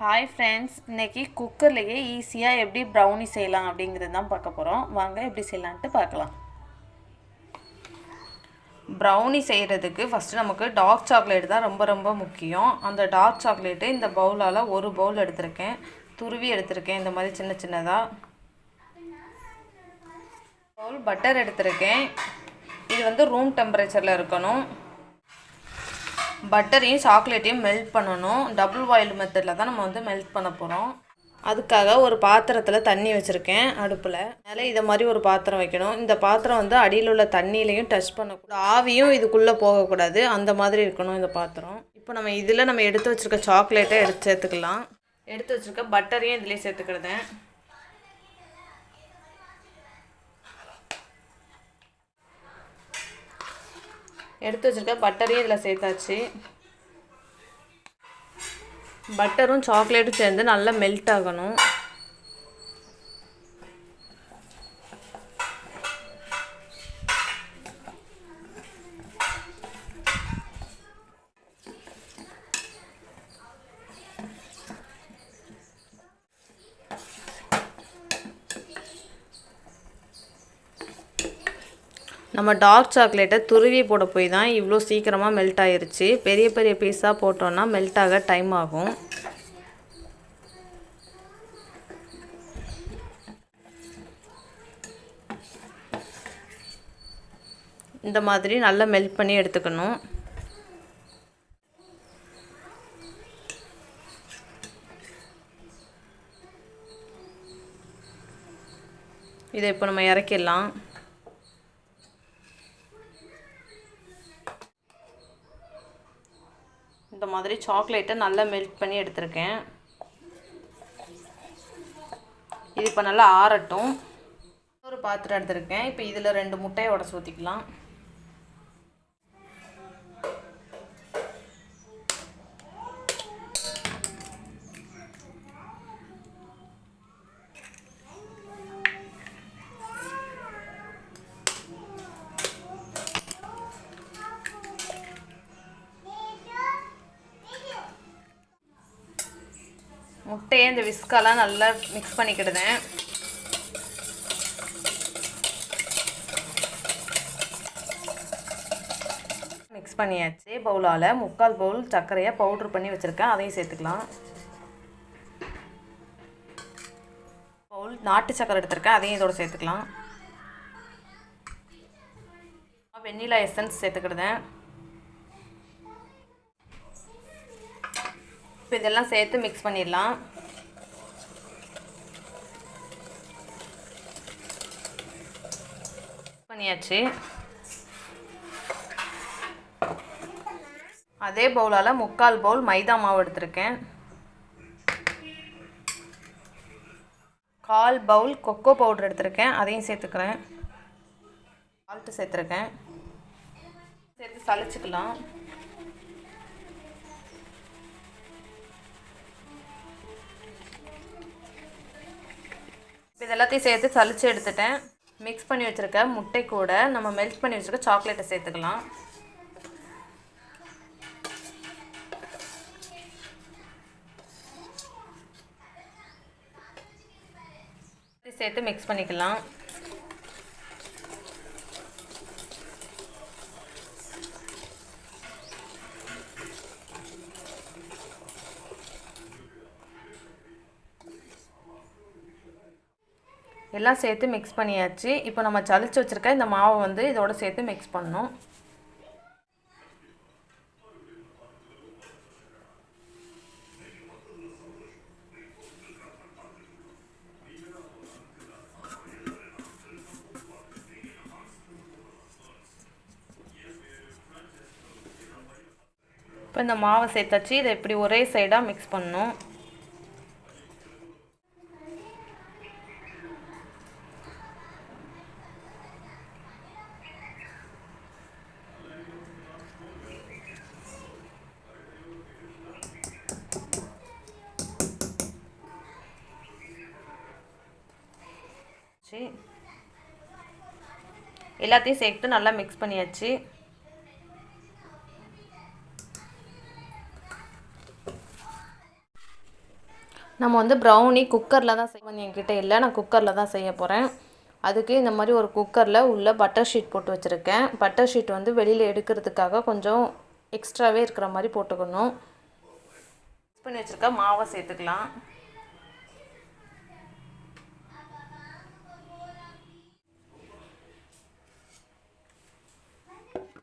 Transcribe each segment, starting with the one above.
Hi friends, இன்றைக்கி குக்கர்லேயே ஈஸியாக எப்படி ப்ரௌனி செய்யலாம் அப்படிங்கிறது தான் பார்க்க போகிறோம். வாங்க எப்படி செய்யலான்ட்டு பார்க்கலாம். ப்ரௌனி செய்கிறதுக்கு ஃபஸ்ட்டு நமக்கு டார்க் சாக்லேட் தான் ரொம்ப முக்கியம். அந்த டார்க் சாக்லேட்டு இந்த பவுலால் ஒரு பவுல் எடுத்திருக்கேன், துருவி எடுத்திருக்கேன் இந்த மாதிரி சின்ன சின்னதாக. பவுல் பட்டர் எடுத்திருக்கேன். இது வந்து ரூம் டெம்பரேச்சரில் இருக்கணும். பட்டரையும் சாக்லேட்டையும் மெல்ட் பண்ணணும். டபுள் பாயில் மெத்தடில் தான் நம்ம வந்து மெல்ட் பண்ண போகிறோம். அதுக்காக ஒரு பாத்திரத்தில் தண்ணி வச்சுருக்கேன் அடுப்பில். மேலே இதை மாதிரி ஒரு பாத்திரம் வைக்கணும். இந்த பாத்திரம் வந்து அடியில் உள்ள தண்ணியிலையும் டச் பண்ணக்கூடாது, ஆவியும் இதுக்குள்ளே போகக்கூடாது, அந்த மாதிரி இருக்கணும் இந்த பாத்திரம். இப்போ நம்ம இதில் எடுத்து வச்சுருக்க சாக்லேட்டை எடுத்து சேர்த்துக்கலாம். எடுத்து வச்சுருக்க பட்டரையும் இதிலே சேர்த்துக்கிடுதேன். எடுத்து வச்சுருக்க பட்டரையும் இதில் சேர்த்தாச்சு. பட்டரும் சாக்லேட்டும் சேர்ந்து நல்லா மெல்ட் ஆகணும். நம்ம டார்க் சாக்லேட்டை துருவி போட போய் தான் இவ்வளோ சீக்கிரமாக மெல்ட் ஆகிருச்சு. பெரிய பெரிய பீஸாக போட்டோன்னா மெல்ட் ஆக டைம் ஆகும். இந்த மாதிரி நல்லா மெல்ட் பண்ணி எடுத்துக்கணும். இதை இப்போ நம்ம இறக்கிடலாம். இந்த மாதிரி சாக்லேட்டை நல்லா மெல்ட் பண்ணி எடுத்திருக்கேன். இது இப்போ நல்லா ஆறட்டும். ஒரு பாத்திரம் எடுத்திருக்கேன். இப்போ இதில் 2 முட்டையை உடைச்சு ஊற்றிக்கலாம். முட்டையை இந்த விஸ்காலாம் நல்லா மிக்ஸ் பண்ணிக்கிடுதேன். மிக்ஸ் பண்ணியாச்சு. பவுலால் 3/4 பவுல் சர்க்கரையை பவுட்ரு பண்ணி வச்சுருக்கேன், அதையும் சேர்த்துக்கலாம். பவுல் நாட்டு சர்க்கரை எடுத்திருக்கேன், அதையும் இதோட சேர்த்துக்கலாம். வெண்ணிலா எசன்ஸ் சேர்த்துக்கிடுதேன். இப்போ இதெல்லாம் சேர்த்து மிக்ஸ் பண்ணிடலாம். பண்ணியாச்சு. அதே பவுலால் 3/4 பவுல் மைதா மாவு எடுத்திருக்கேன். 1/4 பவுல் கொக்கோ பவுடர் எடுத்திருக்கேன், அதையும் சேர்த்துக்கிறேன். சால்ட்டு சேர்த்துருக்கேன். சேர்த்து சளிச்சுக்கலாம். இது எல்லாத்தையும் சேர்த்து சளிச்சு எடுத்துட்டேன். மிக்ஸ் பண்ணி வச்சுருக்க முட்டை கூட நம்ம மெல்ட் பண்ணி வச்சுருக்க சாக்லேட்டை சேர்த்துக்கலாம். சேர்த்து மிக்ஸ் பண்ணிக்கலாம். எல்லாம் சேர்த்து மிக்ஸ் பண்ணியாச்சு. இப்போ நம்ம சளிச்சு வச்சுருக்க இந்த மாவை வந்து இதோட சேர்த்து மிக்ஸ் பண்ணணும். இப்போ இந்த மாவை சேர்த்தாச்சு. இதை இப்படி ஒரே சைடாக மிக்ஸ் பண்ணணும். எல்லாத்தையும் சேர்த்து நல்லா மிக்ஸ் பண்ணியாச்சு. நம்ம வந்து ப்ரௌனி குக்கரில் தான் செய்வோம், என்கிட்ட இல்லை, நான் குக்கரில் தான் செய்ய போகிறேன். அதுக்கு இந்த மாதிரி ஒரு குக்கரில் உள்ள பட்டர் ஷீட் போட்டு வச்சுருக்கேன். பட்டர் ஷீட் வந்து வெளியில் எடுக்கிறதுக்காக கொஞ்சம் எக்ஸ்ட்ராவே இருக்கிற மாதிரி போட்டுக்கணும். மிக்ஸ் பண்ணி வச்சுருக்க மாவை சேர்த்துக்கலாம்.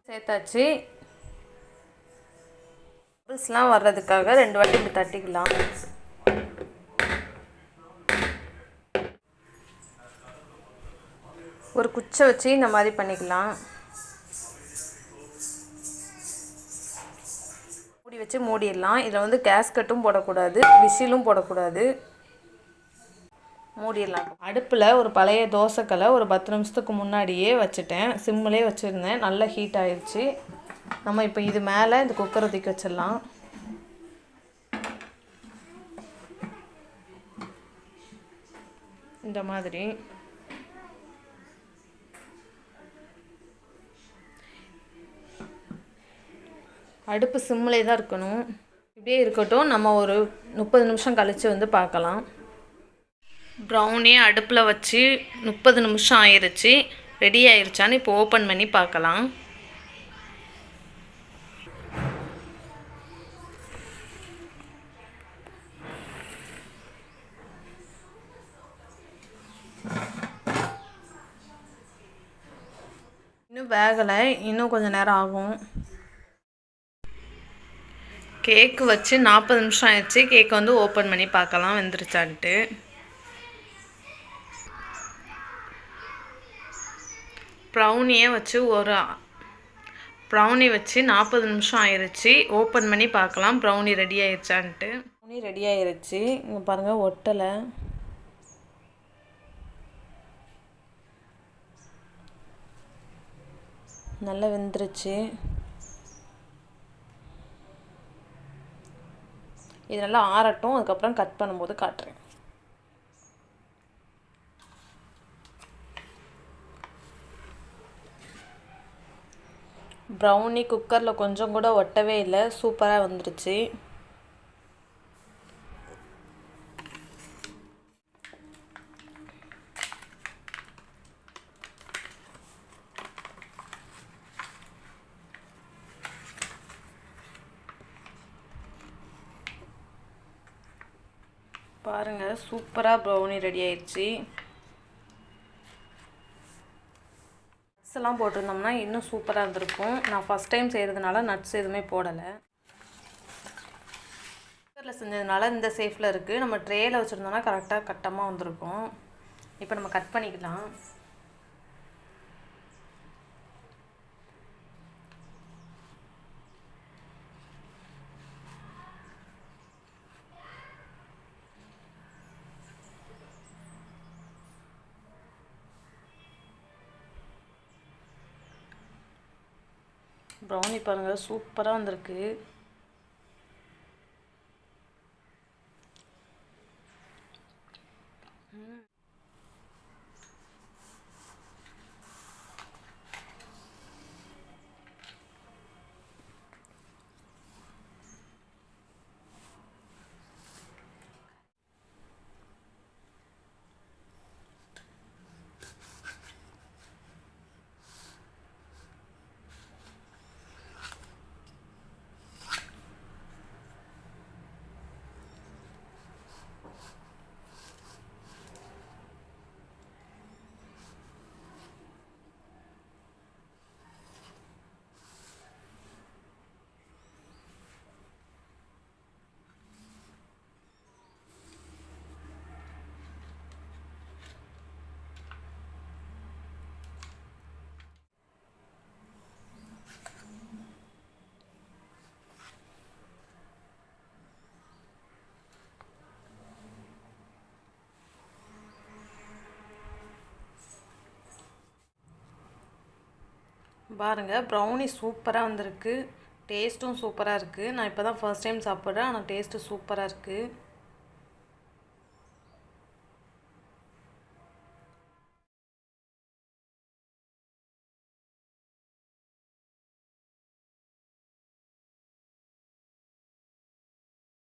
சேர்த்தாச்சு. பபிள்ஸ்லாம் வர்றதுக்காக 2 வாட்டி இப்படி தட்டிக்கலாம். ஒரு குச்சை வச்சு இந்த மாதிரி பண்ணிக்கலாம். மூடி வச்சு மூடிடலாம். இதில் வந்து கேஸ்கட்டும் போடக்கூடாது, விசிலும் போடக்கூடாது. மூடிடலாம். அடுப்பில் ஒரு பழைய தோசைக்கல்லை ஒரு 10 நிமிஷத்துக்கு முன்னாடியே வச்சுட்டேன். சிம்மிலே வச்சுருந்தேன். நல்லா ஹீட் ஆயிடுச்சு. நம்ம இப்போ இது மேலே இந்த குக்கரை தூக்கி வச்சிடலாம். இந்த மாதிரி அடுப்பு சிம்மிலே தான் இருக்கணும். இப்படியே இருக்கட்டும். நம்ம ஒரு 30 நிமிஷம் கழித்து வந்து பார்க்கலாம். ப்ரௌனி அடுப்பில் வச்சு 30 நிமிஷம் ஆயிடுச்சு. ரெடி ஆயிடுச்சான்னு இப்போ ஓப்பன் பண்ணி பார்க்கலாம். இன்னும் வேகலை, இன்னும் கொஞ்சம் நேரம் ஆகும். கேக்கு வச்சு 40 நிமிஷம் ஆயிடுச்சு. கேக்கை வந்து ஓப்பன் பண்ணி பார்க்கலாம் வெந்துருச்சான்ட்டு. ப்ரௌனி வச்சு 40 நிமிஷம் ஆயிடுச்சு. ஓப்பன் பண்ணி பார்க்கலாம் ப்ரௌனி ரெடி ஆயிடுச்சான்ட்டு. ப்ரௌனி ரெடி ஆயிடுச்சு. இங்கே பாருங்கள், ஒட்டலை. நல்லா வெந்துருச்சு. இது நல்லா ஆறட்டும். அதுக்கப்புறம் கட் பண்ணும்போது காட்டுறேன். ப்ரௌனி குக்கரில் கொஞ்சம் கூட ஒட்டவே இல்லை. சூப்பராக வந்துருச்சு. பாருங்கள், சூப்பராக ப்ரௌனி ரெடி ஆயிடுச்சு. நட்ஸ் எல்லாம் போட்டிருந்தோம்னா இன்னும் சூப்பராக இருந்திருக்கும். நான் ஃபஸ்ட் டைம் செய்கிறதுனால நட்ஸ் எதுவுமே போடலை. குக்கரில் செஞ்சதுனால இந்த சேஃபில் இருக்குது. நம்ம ட்ரேயில் வச்சுருந்தோம்னா கரெக்டாக கட்டமாக வந்திருக்கும். இப்போ நம்ம கட் பண்ணிக்கலாம். ப்ரௌனி பாருங்கள், சூப்பராக வந்திருக்கு. பாருங்கள், ப்ரௌனி சூப்பராக வந்திருக்கு. டேஸ்ட்டும் சூப்பராக இருக்குது. நான் இப்போ தான் ஃபர்ஸ்ட் டைம் சாப்பிட்றேன். ஆனால் டேஸ்ட்டு சூப்பராக இருக்குது.